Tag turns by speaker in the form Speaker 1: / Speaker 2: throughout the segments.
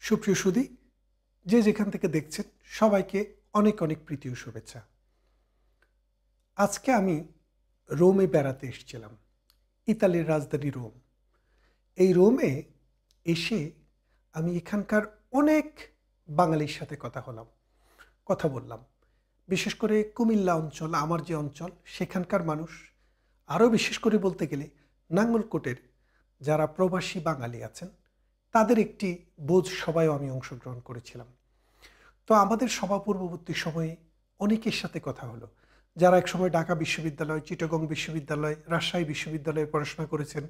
Speaker 1: সুপ্রিয় সুধী, যে যেখান থেকে দেখছেন সবাইকে অনেক অনেক প্রীতি ও শুভেচ্ছা। আজকে আমি রোমে বেড়াতে এসেছিলাম, ইতালির রাজধানী রোম। এই রোমে এসে আমি এখানকার অনেক বাঙালির সাথে কথা বললাম। বিশেষ করে কুমিল্লা অঞ্চল, আমার যে অঞ্চল, সেখানকার মানুষ, আরও বিশেষ করে বলতে গেলে নাঙ্গলকোটের যারা প্রবাসী বাঙালি আছেন, তাদের একটি বোধ সভায় আমি অংশগ্রহণ করেছিলাম। তো আমাদের সভা পূর্ববর্তী সময়ে অনেকের সাথে কথা হলো, যারা একসময় ঢাকা বিশ্ববিদ্যালয়, চিটাগং বিশ্ববিদ্যালয়, রাজশাহী বিশ্ববিদ্যালয়ে পড়াশোনা করেছেন,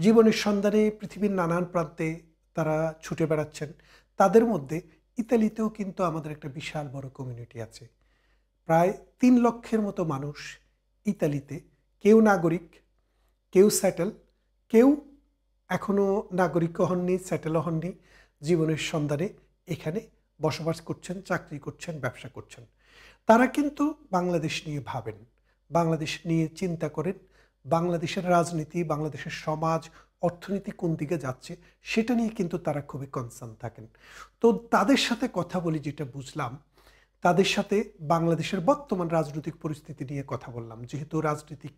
Speaker 1: জীবনের সন্ধানে পৃথিবীর নানান প্রান্তে তারা ছুটে বেড়াচ্ছেন। তাদের মধ্যে ইতালিতেও কিন্তু আমাদের একটা বিশাল বড় কমিউনিটি আছে। প্রায় ৩ লক্ষের মতো মানুষ ইতালিতে, কেউ নাগরিক, কেউ সেটেল, কেউ এখনও নাগরিকও হননি, সেটেলও হননি, জীবনের সন্ধানে এখানে বসবাস করছেন, চাকরি করছেন, ব্যবসা করছেন। তারা কিন্তু বাংলাদেশ নিয়ে ভাবেন, বাংলাদেশ নিয়ে চিন্তা করেন, বাংলাদেশের রাজনীতি, বাংলাদেশের সমাজ, অর্থনীতি কোন দিকে যাচ্ছে সেটা নিয়ে কিন্তু তারা খুবই কনসার্ন থাকেন। তো তাদের সাথে কথা বলি, যেটা বুঝলাম, তাদের সাথে বাংলাদেশের বর্তমান রাজনৈতিক পরিস্থিতি নিয়ে কথা বললাম। যেহেতু রাজনৈতিক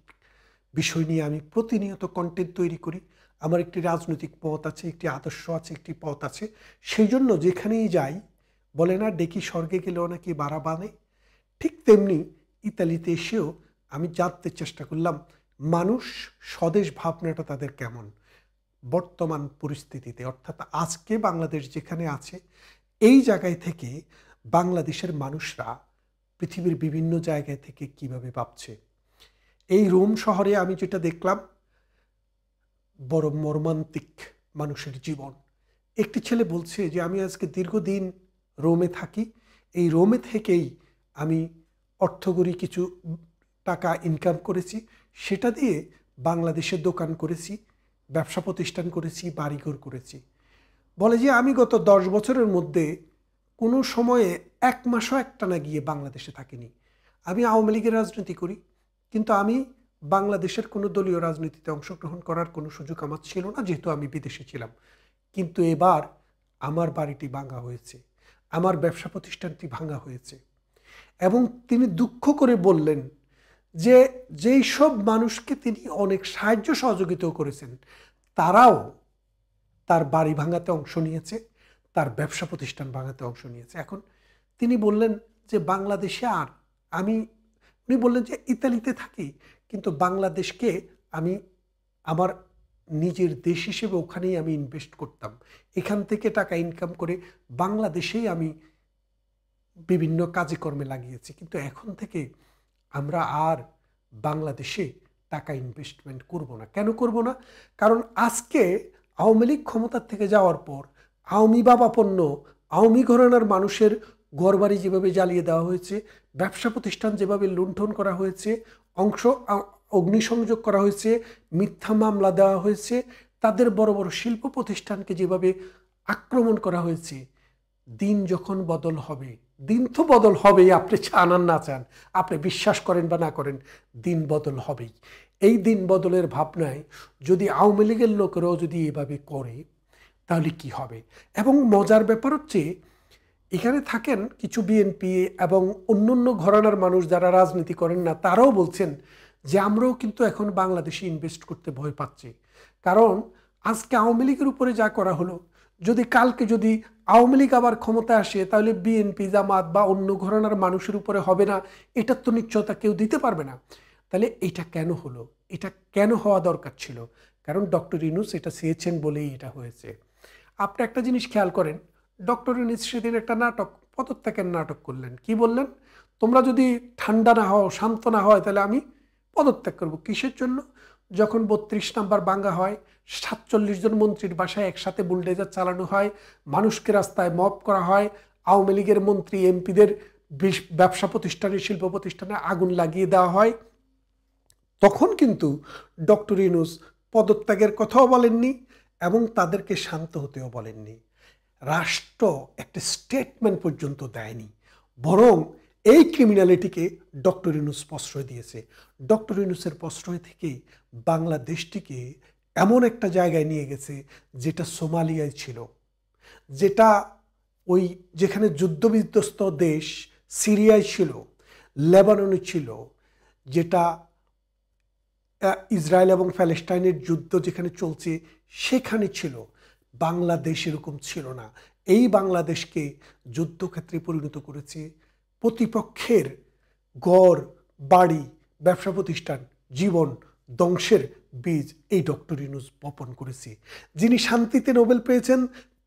Speaker 1: বিষয় নিয়ে আমি প্রতিনিয়ত কন্টেন্ট তৈরি করি, আমার একটি রাজনৈতিক পথ আছে, একটি আদর্শ আছে, একটি পথ আছে। সেই জন্য যেখানেই যাই, বলে না ডেকি স্বর্গে গেলেও নাকি বাড়া বানে, ঠিক তেমনি ইতালিতে এসেও আমি জানতে চেষ্টা করলাম মানুষ স্বদেশ ভাবনাটা তাদের কেমন বর্তমান পরিস্থিতিতে, অর্থাৎ আজকে বাংলাদেশ যেখানে আছে এই জায়গায় থেকে বাংলাদেশের মানুষরা পৃথিবীর বিভিন্ন জায়গায় থেকে কিভাবে ভাবছে। এই রোম শহরে আমি যেটা দেখলাম, বড় মর্মান্তিক মানুষের জীবন। একটি ছেলে বলছে যে আমি আজকে দীর্ঘদিন রোমে থাকি, এই রোমে থেকেই আমি অর্থকরী কিছু টাকা ইনকাম করেছি, সেটা দিয়ে বাংলাদেশে দোকান করেছি, ব্যবসা প্রতিষ্ঠান করেছি, বাড়িঘর করেছি। বলে যে আমি গত 10 বছরের মধ্যে কোনো সময়ে 1 মাসও একটানা গিয়ে বাংলাদেশে থাকিনি। আমি আওয়ামী লীগের রাজনীতি করি, কিন্তু আমি বাংলাদেশের কোনো দলীয় রাজনীতিতে অংশগ্রহণ করার কোনো সুযোগ আমার ছিল না, যেহেতু আমি বিদেশে ছিলাম। কিন্তু এবার আমার বাড়িটি ভাঙা হয়েছে, আমার ব্যবসা প্রতিষ্ঠানটি ভাঙা হয়েছে। এবং তিনি দুঃখ করে বললেন যে যেই সব মানুষকে তিনি অনেক সাহায্য সহযোগিতাও করেছেন, তারাও তার বাড়ি ভাঙাতে অংশ নিয়েছে, তার ব্যবসা প্রতিষ্ঠান ভাঙাতে অংশ নিয়েছে। এখন তিনি বললেন যে বাংলাদেশে আর আমি, উনি বললেন যে ইতালিতে থাকি, কিন্তু বাংলাদেশকে আমি আমার নিজের দেশ হিসেবে ওখানেই আমি ইনভেস্ট করতাম, এখান থেকে টাকা ইনকাম করে বাংলাদেশেই আমি বিভিন্ন কাজে কর্মে লাগিয়েছি, কিন্তু এখন থেকে আমরা আর বাংলাদেশে টাকা ইনভেস্টমেন্ট করব না। কেন করব না? কারণ আজকে আওয়ামী লীগ ক্ষমতার থেকে যাওয়ার পর আওয়ামী বাবাপন্ন, আওয়ামী ঘরানার মানুষের ঘরবাড়ি যেভাবে জ্বালিয়ে দেওয়া হয়েছে, ব্যবসা প্রতিষ্ঠান যেভাবে লুণ্ঠন করা হয়েছে, অগ্নিসংযোগ করা হয়েছে, মিথ্যা মামলা দেওয়া হয়েছে, তাদের বড় বড় শিল্প প্রতিষ্ঠানকে যেভাবে আক্রমণ করা হয়েছে, দিন যখন বদল হবে, দিন তো বদল হবেই, আপনি চান আর না চান, আপনি বিশ্বাস করেন বা না করেন, দিন বদল হবেই। এই দিন বদলের ভাবনায় যদি আওয়ামী লীগের লোকেরাও যদি এভাবে করে, তাহলে কি হবে? এবং মজার ব্যাপার হচ্ছে, এখানে থাকেন কিছু বিএনপি এবং অন্যান্য ঘরানার মানুষ যারা রাজনীতি করেন না, তারাও বলছেন যে আমরাও কিন্তু এখন বাংলাদেশে ইনভেস্ট করতে ভয় পাচ্ছি। কারণ আজকে আওয়ামী লীগের উপরে যা করা হলো, যদি কালকে যদি আওয়ামী লীগ আবার ক্ষমতা আসে, তাহলে বিএনপি, জামাত বা অন্য ঘরানার মানুষের উপরে হবে না, এটার তো নিশ্চয়তা কেউ দিতে পারবে না। তাহলে এটা কেন হলো? এটা কেন হওয়া দরকার ছিল? কারণ ডক্টর ইউনূস এটা চেয়েছেন বলেই এটা হয়েছে। আপনি একটা জিনিস খেয়াল করেন, ডক্টর ইউনূস সেদিন একটা পদত্যাগের নাটক করলেন। কি বললেন? তোমরা যদি ঠান্ডা না হও, শান্ত না হয়, তাহলে আমি পদত্যাগ করব। কিসের জন্য? যখন 32 নাম্বার ভাঙা হয়, 47 জন মন্ত্রীর বাসায় একসাথে বুলডেজার চালানো হয়, মানুষকে রাস্তায় মব করা হয়, আওয়ামী লীগের মন্ত্রী এমপিদের ব্যবসা প্রতিষ্ঠানে, শিল্প প্রতিষ্ঠানে আগুন লাগিয়ে দেওয়া হয়, তখন কিন্তু ডক্টর ইউনূস পদত্যাগের কথাও বলেননি এবং তাদেরকে শান্ত হতেও বলেননি। রাষ্ট্র একটা স্টেটমেন্ট পর্যন্ত দেয়নি, বরং এই ক্রিমিনালিটিকে ডক্টর ইউনূস প্রশ্রয় দিয়েছে। ডক্টর ইউনূসের প্রশ্রয় থেকে বাংলাদেশটিকে এমন একটা জায়গায় নিয়ে গেছে যেটা সোমালিয়ায় ছিল। যেটা ওই যেখানে যুদ্ধবিধ্বস্ত দেশ সিরিয়ায় ছিল, লেবাননে ছিল, যেটা ইসরায়েল এবং প্যালেস্টাইনের যুদ্ধ যেখানে চলছে সেখানে ছিল, বাংলাদেশ এরকম ছিল না। এই বাংলাদেশকে যুদ্ধক্ষেত্রে পরিণত করেছে প্রতিপক্ষের ঘর বাড়ি ব্যবসা প্রতিষ্ঠান জীবন ধ্বংসের বীজ এই ডক্টর ইউনূস বপন করেছে। যিনি শান্তিতে নোবেল পেয়েছেন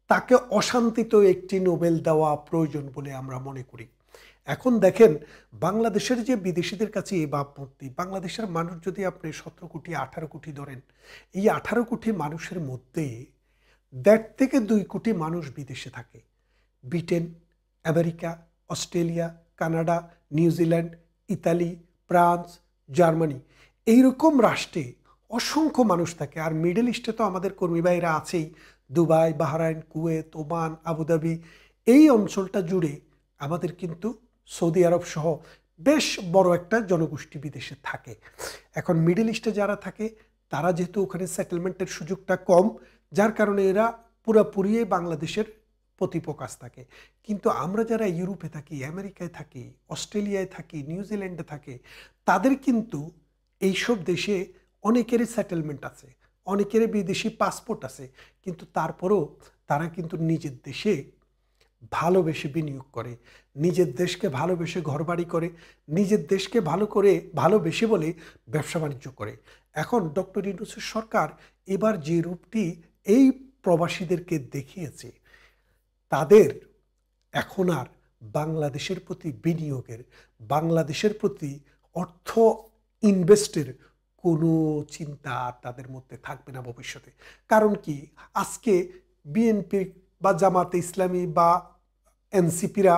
Speaker 1: তাকে অশান্তিতেও একটি নোবেল দেওয়া প্রয়োজন বলে আমরা মনে করি। এখন দেখেন বাংলাদেশের যে বিদেশিদের কাছে এই ভাবমূর্তি, বাংলাদেশের মানুষ যদি আপনি 17 কোটি 18 কোটি ধরেন, এই 18 কোটি মানুষের মধ্যে 1.5 থেকে 2 কোটি মানুষ বিদেশে থাকে। Britain, America, Australia, Canada, New Zealand, Italy, France, Germany এইরকম রাষ্ট্রে অসংখ্য মানুষ থাকে। আর মিডল ইস্টে তো আমাদের কর্মী ভাইরা আছেই, Dubai, Bahrain, Kuwait, Oman, Abu Dhabi, এই অঞ্চলটা জুড়ে আমাদের কিন্তু সৌদি আরব সহ বেশ বড় একটা জনগোষ্ঠী বিদেশে থাকে। এখন মিডল ইস্টে যারা থাকে তারা যেহেতু ওখানে সেটেলমেন্টের সুযোগটা কম, যার কারণে এরা পুরোপুরি বাংলাদেশের প্রতিপকাশ থাকে। কিন্তু আমরা যারা ইউরোপে থাকি, আমেরিকায় থাকি, অস্ট্রেলিয়ায় থাকি, নিউজিল্যান্ডে থাকে, তাদের কিন্তু এইসব দেশে অনেকেরই সেটেলমেন্ট আছে, অনেকেরই বিদেশি পাসপোর্ট আছে, কিন্তু তারপরেও তারা কিন্তু নিজের দেশে ভালোবেসে বিনিয়োগ করে, নিজের দেশকে ভালোবেসে ঘরবাড়ি করে, নিজের দেশকে ভালোবেসে বলে ব্যবসা বাণিজ্য করে। এখন ডক্টর ইউনূসের সরকার এবার যে রূপটি এই প্রবাসীদেরকে দেখিয়েছে, তাদের এখন আর বাংলাদেশের প্রতি বিনিয়োগের, বাংলাদেশের প্রতি অর্থ ইনভেস্টের কোনো চিন্তা তাদের মধ্যে থাকবে না ভবিষ্যতে। কারণ কি, আজকে বিএনপি বা জামাতে ইসলামী বা এনসিপিরা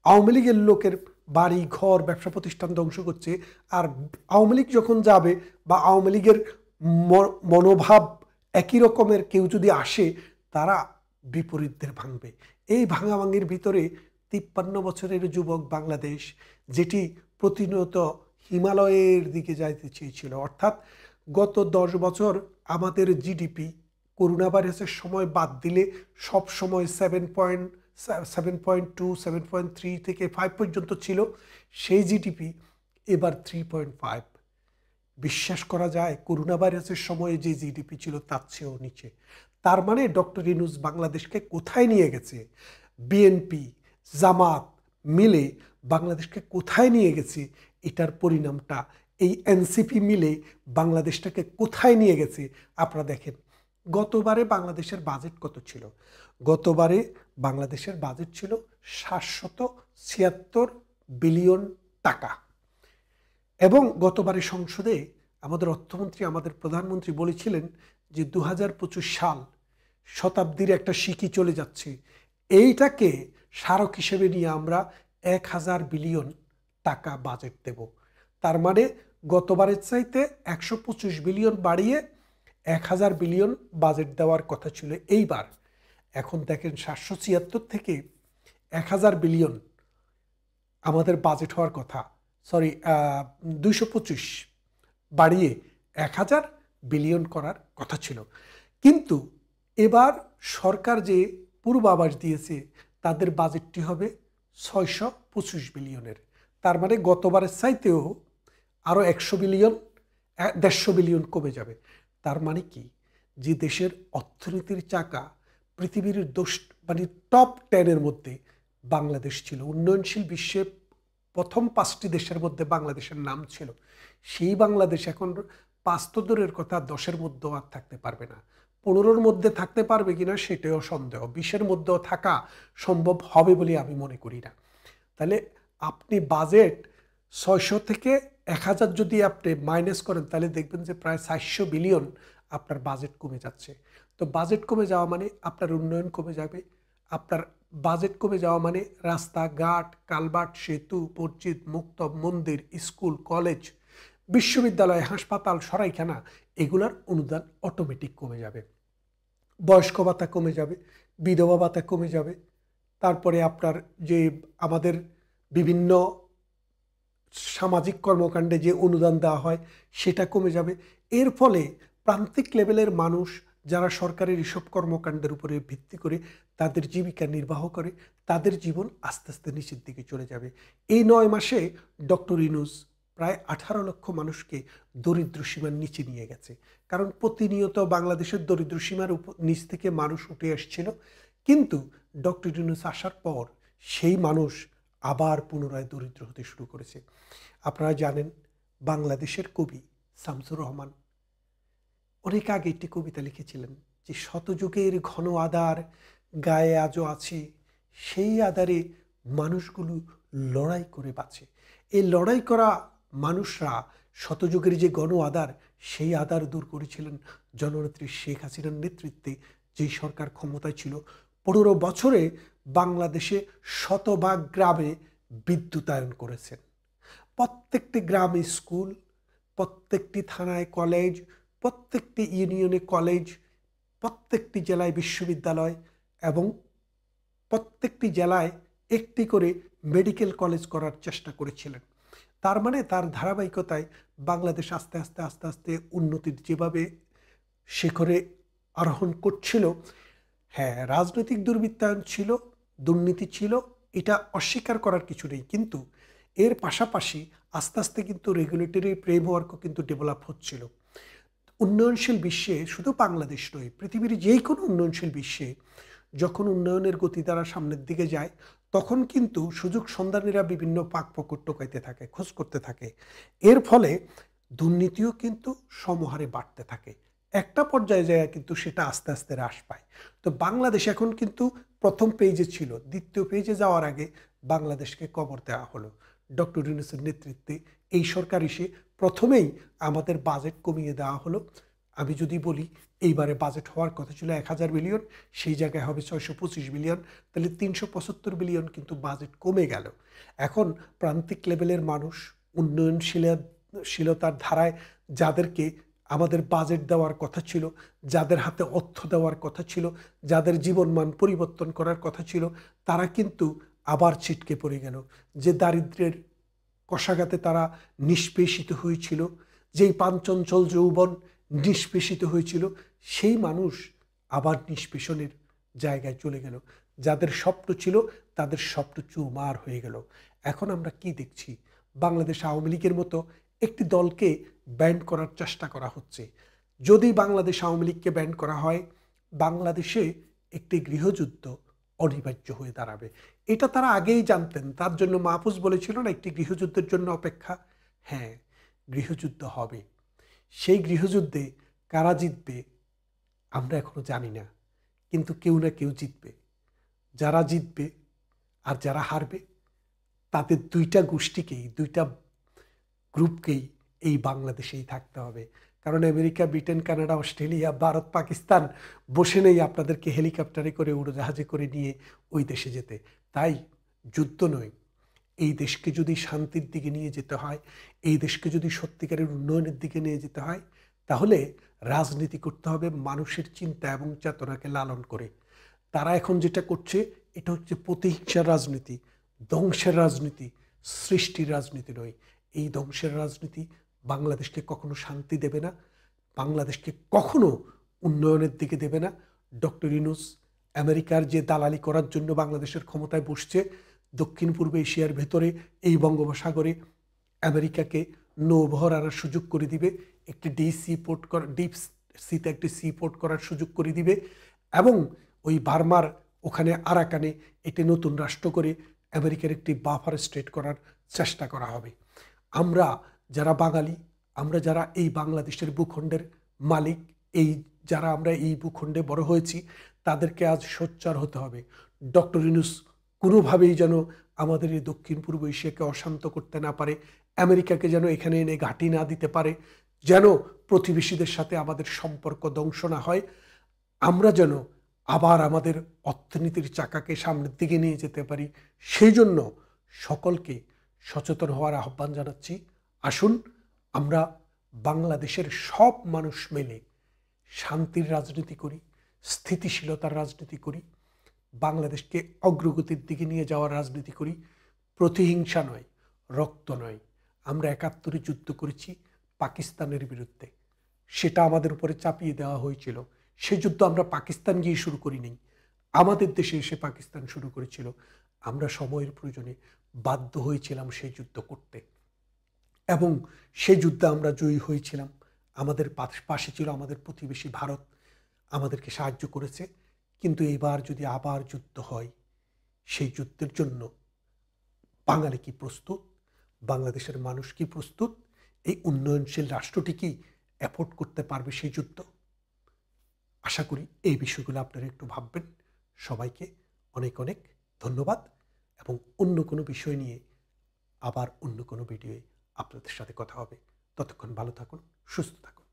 Speaker 1: আওয়ামী লীগের লোকের বাড়ি ঘর ব্যবসা প্রতিষ্ঠান ধ্বংস করছে, আর আওয়ামী লীগ যখন যাবে বা আওয়ামী লীগের মনোভাব একই রকমের কেউ যদি আসে, তারা বিপরীতদের ভাঙবে। এই ভাঙাভাঙির ভিতরে 53 বছরের যুবক বাংলাদেশ, যেটি প্রতিনিয়ত হিমালয়ের দিকে যাইতে চেয়েছিল, অর্থাৎ গত 10 বছর আমাদের জিডিপি করোনা ভাইরাসের সময় বাদ দিলে সব সময় 7.2, 7.3 থেকে 5 পর্যন্ত ছিল, সেই জিডিপি এবার 3.5। বিশ্বাস করা যায় করোনা ভাইরাসের সময়ে যে জিডিপি ছিল তার চেয়েও নিচে। তার মানে ডক্টর ইউনূস বাংলাদেশকে কোথায় নিয়ে গেছে? বিএনপি জামাত মিলে বাংলাদেশকে কোথায় নিয়ে গেছে, এটার পরিণামটা এই এনসিপি মিলে বাংলাদেশটাকে কোথায় নিয়ে গেছে আপনারা দেখেন। গতবারে বাংলাদেশের বাজেট কত ছিল? গতবারে বাংলাদেশের বাজেট ছিল 776 বিলিয়ন টাকা। এবং গতবারে সংসদে আমাদের অর্থমন্ত্রী, আমাদের প্রধানমন্ত্রী বলেছিলেন যে 2025 সাল শতাব্দীর একটা শিকি চলে যাচ্ছে, এইটাকে স্মারক হিসেবে নিয়ে আমরা 1000 বিলিয়ন টাকা বাজেট দেব। তার মানে গতবারের চাইতে 125 বিলিয়ন বাড়িয়ে 1000 বিলিয়ন বাজেট দেওয়ার কথা ছিল এইবার। এখন দেখেন 776 থেকে 1000 বিলিয়ন আমাদের বাজেট হওয়ার কথা, 225 বাড়িয়ে 1000 বিলিয়ন করার কথা ছিল। কিন্তু এবার সরকার যে পূর্বাভাস দিয়েছে তাদের বাজেটটি হবে 625 বিলিয়নের। তার মানে গতবারের চাইতেও আরও 100 বিলিয়ন, 150 বিলিয়ন কমে যাবে। তার মানে কি, যে দেশের অর্থনীতির চাকা পৃথিবীর টপ 10-এর মধ্যে বাংলাদেশ ছিল, উন্নয়নশীল বিশ্বে প্রথম 5টি দেশের মধ্যে বাংলাদেশের নাম ছিল, সেই বাংলাদেশ এখন 5 তো দূরের কথা 10-এর মধ্যেও আর থাকতে পারবে না। 15-র মধ্যে থাকতে পারবে কিনা সেটাও সন্দেহ। 20-এর মধ্যেও থাকা সম্ভব হবে বলে আমি মনে করি না। তাহলে আপনি বাজেট 600 থেকে 1000 যদি আপনি মাইনাস করেন, তাহলে দেখবেন যে প্রায় 400 বিলিয়ন আপনার বাজেট কমে যাচ্ছে। তো বাজেট কমে যাওয়া মানে আপনার উন্নয়ন কমে যাবে। আপনার বাজেট কমে যাওয়া মানে রাস্তাঘাট, কালভার্ট, সেতু, মসজিদ, মুক্তব, মন্দির, স্কুল, কলেজ, বিশ্ববিদ্যালয়, হাসপাতাল, সরাইখানা, এগুলার অনুদান অটোমেটিক কমে যাবে। বয়স্ক ভাতা কমে যাবে, বিধবা ভাতা কমে যাবে। তারপরে আপনার যে আমাদের বিভিন্ন সামাজিক কর্মকাণ্ডে যে অনুদান দেওয়া হয় সেটা কমে যাবে। এর ফলে প্রান্তিক লেভেলের মানুষ যারা সরকারের এসব কর্মকাণ্ডের উপরে ভিত্তি করে তাদের জীবিকা নির্বাহ করে, তাদের জীবন আস্তে আস্তে নিচের দিকে চলে যাবে। এই 9 মাসে ডক্টর ইউনূস প্রায় 18 লক্ষ মানুষকে দরিদ্র সীমার নিচে নিয়ে গেছে। কারণ প্রতিনিয়ত বাংলাদেশের দরিদ্র সীমার নিচ থেকে মানুষ উঠে আসছিল, কিন্তু ডক্টর ইউনূস আসার পর সেই মানুষ আবার পুনরায় দরিদ্র হতে শুরু করেছে। আপনারা জানেন, বাংলাদেশের কবি শামসুর রহমান অনেক আগে একটি কবিতা লিখেছিলেন যে শতযুগের ঘন আদার গায়ে আজও আছে, সেই আদারে মানুষগুলো লড়াই করে বাঁচে। এই লড়াই করা মানুষরা শতযুগের যে গণ আদার, সেই আদার দূর করেছিলেন জননেত্রী শেখ হাসিনার নেতৃত্বে যেই সরকার ক্ষমতায় ছিল। 15 বছরে বাংলাদেশে শতভাগ গ্রামে বিদ্যুতায়ন করেছেন। প্রত্যেকটি গ্রামে স্কুল, প্রত্যেকটি থানায় কলেজ, প্রত্যেকটি ইউনিয়নে কলেজ, প্রত্যেকটি জেলায় বিশ্ববিদ্যালয় এবং প্রত্যেকটি জেলায় একটি করে মেডিকেল কলেজ করার চেষ্টা করেছিলেন। তার মানে তার ধারাবাহিকতায় বাংলাদেশ আস্তে আস্তে আস্তে আস্তে উন্নতির যেভাবে শিখরে আরোহণ করছিল, হ্যাঁ, রাজনৈতিক দুর্বৃত্তায়ন ছিল, দুর্নীতি ছিল, এটা অস্বীকার করার কিছু নেই, কিন্তু এর পাশাপাশি আস্তে আস্তে কিন্তু রেগুলেটরি ফ্রেমওয়ার্কও কিন্তু ডেভেলপ হচ্ছিল। উন্নয়নশীল বিশ্বে শুধু বাংলাদেশ নয়, পৃথিবীর যেই কোনো উন্নয়নশীল বিশ্বে যখন উন্নয়নের গতি দ্বারা সামনের দিকে যায়, তখন কিন্তু সুযোগ সন্ধানীরা বিভিন্ন পাকপোকর টোকাইতে থাকে, খোঁজ করতে থাকে। এর ফলে দুর্নীতিও কিন্তু সমহারে বাড়তে থাকে। একটা পর্যায়ে যায় কিন্তু সেটা আস্তে আস্তে হ্রাস পায়। তো বাংলাদেশ এখন কিন্তু প্রথম পেজে ছিল, দ্বিতীয় পেজে যাওয়ার আগে বাংলাদেশকে কবর দেওয়া হলো। ডক্টর ইউনূসের নেতৃত্বে এই সরকার এসে প্রথমেই আমাদের বাজেট কমিয়ে দেওয়া হলো। আমি যদি বলি এইবারে বাজেট হওয়ার কথা ছিল 1000 বিলিয়ন, সেই জায়গায় হবে 625 বিলিয়ন, তাহলে 375 বিলিয়ন কিন্তু বাজেট কমে গেল। এখন প্রান্তিক লেভেলের মানুষ, উন্নয়নশীলতার ধারায় যাদেরকে আমাদের বাজেট দেওয়ার কথা ছিল, যাদের হাতে অর্থ দেওয়ার কথা ছিল, যাদের জীবনমান পরিবর্তন করার কথা ছিল, তারা কিন্তু আবার ছিটকে পড়ে গেল। যে দারিদ্র্যের কষাঘাতে তারা নিষ্পেষিত হয়েছিল, যেই পাঞ্চঞ্চল যৌবন নিষ্পেষিত হয়েছিল, সেই মানুষ আবার নিষ্পেষণের জায়গায় চলে গেল। যাদের স্বপ্ন ছিল তাদের স্বপ্ন চুরমার হয়ে গেল। এখন আমরা কি দেখছি? বাংলাদেশ আওয়ামী লীগের মতো একটি দলকে ব্যান্ড করার চেষ্টা করা হচ্ছে। যদি বাংলাদেশ আওয়ামী লীগকে ব্যান্ড করা হয়, বাংলাদেশে একটি গৃহযুদ্ধ অনিবার্য হয়ে দাঁড়াবে। এটা তারা আগেই জানতেন। তার জন্য মাহফুজ বলেছিল না, একটি গৃহযুদ্ধের জন্য অপেক্ষা। হ্যাঁ, গৃহযুদ্ধ হবে। সেই গৃহযুদ্ধে কারা জিতবে আমরা এখনো জানি না, কিন্তু কেউ না কেউ জিতবে। যারা জিতবে আর যারা হারবে, তাদের দুইটা গোষ্ঠীকেই, দুইটা গ্রুপকেই এই বাংলাদেশেই থাকতে হবে। কারণ America, Britain, Canada, Australia, Bharat, Pakistan বসে নেই আপনাদেরকে হেলিকপ্টারে করে, উড়োজাহাজে করে নিয়ে ওই দেশে যেতে। তাই যুদ্ধ নয়, এই দেশকে যদি শান্তির দিকে নিয়ে যেতে হয়, এই দেশকে যদি সত্যিকারের উন্নয়নের দিকে নিয়ে যেতে হয়, তাহলে রাজনীতি করতে হবে মানুষের চিন্তা এবং চেতনাকে লালন করে। তারা এখন যেটা করছে, এটা হচ্ছে প্রতিহিংসার রাজনীতি, ধ্বংসের রাজনীতি, সৃষ্টির রাজনীতি নয়। এই ধ্বংসের রাজনীতি বাংলাদেশকে কখনো শান্তি দেবে না, বাংলাদেশকে কখনো উন্নয়নের দিকে দেবে না। ডক্টর ইউনূস আমেরিকার যে দালালি করার জন্য বাংলাদেশের ক্ষমতায় বসছে, দক্ষিণ পূর্ব এশিয়ার ভেতরে এই বঙ্গোপসাগরে আমেরিকাকে নৌবহর আনার সুযোগ করে দিবে, একটি ডিপ সিতে একটি সি পোর্ট করার সুযোগ করে দিবে, এবং ওই বার্মার ওখানে আরাকানে একটি নতুন রাষ্ট্র করে আমেরিকার একটি বাফার স্টেট করার চেষ্টা করা হবে। আমরা যারা বাঙালি, আমরা যারা এই বাংলাদেশের ভূখণ্ডের মালিক, যারা আমরা এই ভূখণ্ডে বড় হয়েছি, তাদেরকে আজ সোচ্চার হতে হবে। ডক্টর ইউনূস কোনোভাবেই যেন আমাদের এই দক্ষিণ পূর্ব এশিয়াকে অশান্ত করতে না পারে, আমেরিকাকে যেন এখানে এনে ঘাঁটি না দিতে পারে, যেন প্রতিবেশীদের সাথে আমাদের সম্পর্ক ধ্বংস না হয়, আমরা যেন আবার আমাদের অর্থনীতির চাকাকে সামনের দিকে নিয়ে যেতে পারি। সেই জন্য সকলকে সচেতন হওয়ার আহ্বান জানাচ্ছি। আসুন আমরা বাংলাদেশের সব মানুষ মিলে শান্তির রাজনীতি করি, স্থিতিশীলতার রাজনীতি করি, বাংলাদেশকে অগ্রগতির দিকে নিয়ে যাওয়ার রাজনীতি করি। প্রতিহিংসা নয়, রক্ত নয়। আমরা ৭১ যুদ্ধ করেছি পাকিস্তানের বিরুদ্ধে, সেটা আমাদের উপরে চাপিয়ে দেওয়া হয়েছিল, সেই যুদ্ধ আমরা পাকিস্তান গিয়ে শুরু করিনি, আমাদের দেশে এসে পাকিস্তান শুরু করেছিল। আমরা সময়ের প্রয়োজনে বাধ্য হয়েছিলাম সেই যুদ্ধ করতে এবং সেই যুদ্ধে আমরা জয়ী হয়েছিলাম। আমাদের পাশে ছিল আমাদের প্রতিবেশী ভারত, আমাদেরকে সাহায্য করেছে। কিন্তু এবার যদি আবার যুদ্ধ হয়, সেই যুদ্ধের জন্য বাঙালি কি প্রস্তুত? বাংলাদেশের মানুষ কি প্রস্তুত? এই উন্নয়নশীল রাষ্ট্রটি কি অ্যাফোর্ড করতে পারবে সেই যুদ্ধ? আশা করি এই বিষয়গুলো আপনারা একটু ভাববেন। সবাইকে অনেক অনেক ধন্যবাদ এবং অন্য কোনো বিষয় নিয়ে আবার অন্য কোনো ভিডিওয়ে আপনাদের সাথে কথা হবে। ততক্ষণ ভালো থাকুন, সুস্থ থাকুন।